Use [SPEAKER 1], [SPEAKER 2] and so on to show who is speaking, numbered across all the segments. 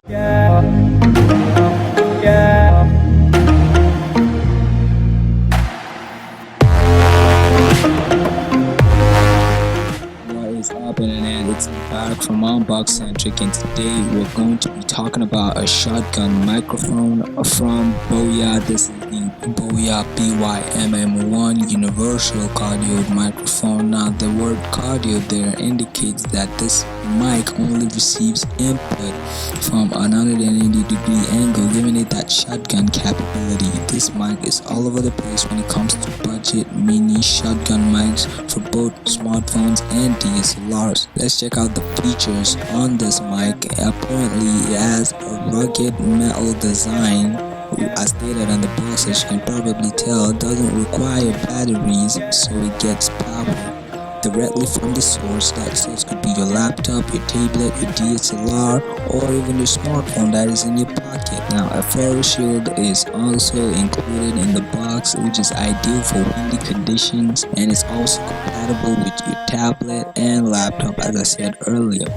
[SPEAKER 1] What is up, internet? It's back from Unbox Centric, and today we're going to be talking about a shotgun microphone from BOYA. This is the BOYA by-mm1 universal cardio microphone. Now, the word cardio there indicates that this mic only receives input from a 180-degree angle, giving it that shotgun capability. This mic is all over the place when it comes to budget mini shotgun mics for both smartphones and DSLRs. Let's check out the features on this mic. Apparently, it has a rugged metal design. As stated on the box, as you can probably tell, it doesn't require batteries, so it gets power directly from the source. That source could be your laptop, your tablet, your DSLR, or even your smartphone that is in your pocket. Now, a forest shield is also included in the box, which is ideal for windy conditions, and it's also compatible with your tablet and laptop, as I said earlier.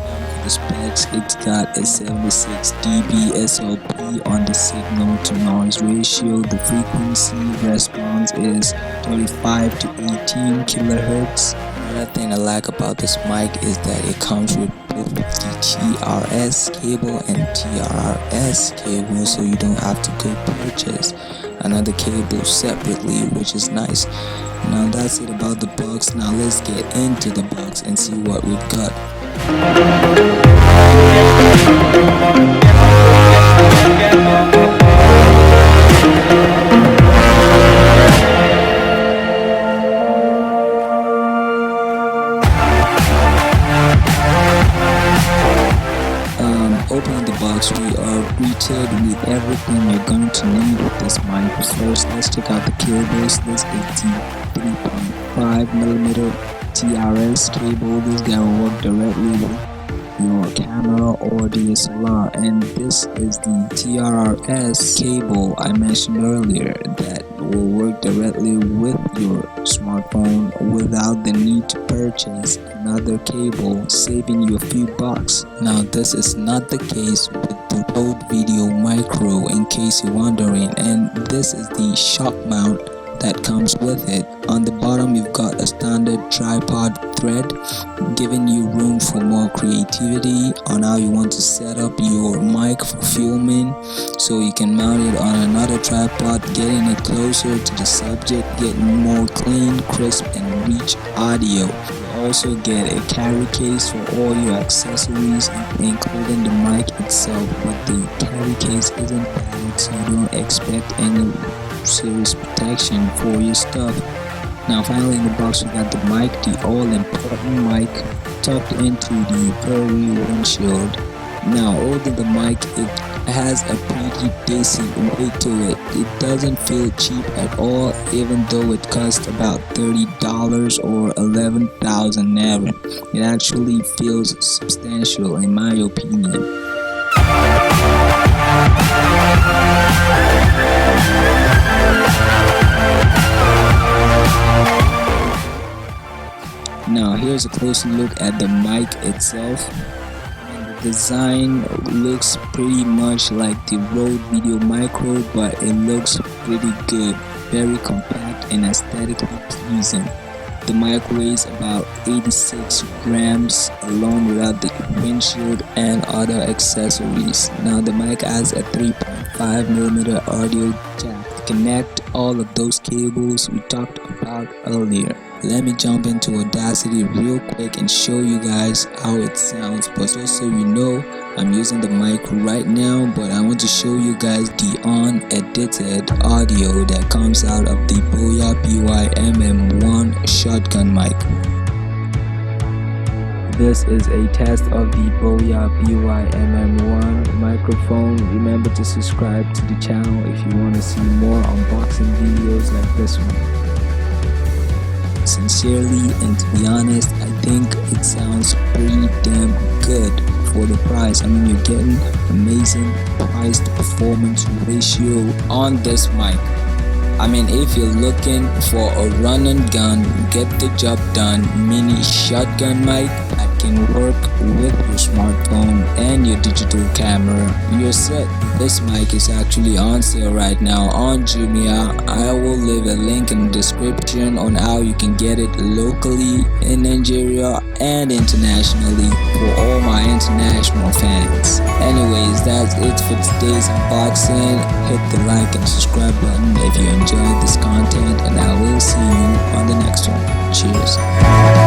[SPEAKER 1] The specs, it's got a 76 dB SOP on the signal to noise ratio. The frequency response is 35 to 18 kilohertz. Another thing I like about this mic is that it comes with both the TRS cable and TRS cable, so you don't have to go purchase another cable separately, which is nice. Now that's it about the box. Now let's get into the box and see what we've got. Opening the box, we are greeted with everything you're going to need with this mic. First, let's check out the cables. This is the 3.5mm TRS cable. This guy will work directly with your camera or DSLR, and this is the TRS cable I mentioned earlier that will work directly with your smartphone without the need to purchase another cable, saving you a few bucks. Now, this is not the case with the Rode Video Micro, in case you're wondering, and this is the shock mount that comes with it. On the bottom, you've got a standard tripod thread, giving you room for more creativity on how you want to set up your mic for filming, so you can mount it on another tripod, getting it closer to the subject, getting more clean, crisp, and rich audio. You also get a carry case for all your accessories, including the mic itself, but the carry case isn't padded, so you don't expect any serious protection for your stuff. Now, finally in the box, we got the mic, the all-important mic tucked into the furry windshield. Now, although the mic, it has a pretty decent weight to it. It doesn't feel cheap at all, even though it costs about $30 or 11,000 naira. It actually feels substantial in my opinion. Now, here's a closer look at the mic itself. The design looks pretty much like the Rode Video Micro, but it looks pretty good, very compact and aesthetically pleasing. The mic weighs about 86 grams alone without the windshield and other accessories. Now, the mic has a 3.5mm audio jack to connect all of those cables we talked about earlier. Let me jump into Audacity real quick and show you guys how it sounds. But just so you know, I'm using the mic right now, but I want to show you guys the unedited audio that comes out of the BOYA by-mm1 shotgun mic. This is a test of the BOYA by-mm1 microphone. Remember to subscribe to the channel if you want to see more unboxing videos like this one. Sincerely, and to be honest, I think it sounds pretty damn good for the price. I mean, you're getting amazing price to performance ratio on this mic. I mean, if you're looking for a run and gun, get the job done mini shotgun mic that can work with your smartphone and your digital camera, you're set. This mic is actually on sale right now on Jumia. I will leave a link in the description on how you can get it locally in Nigeria and internationally for all my international fans. Anyways, that's it for today's unboxing. Hit the like and subscribe button if you enjoyed this content, and I will see you on the next one. Cheers.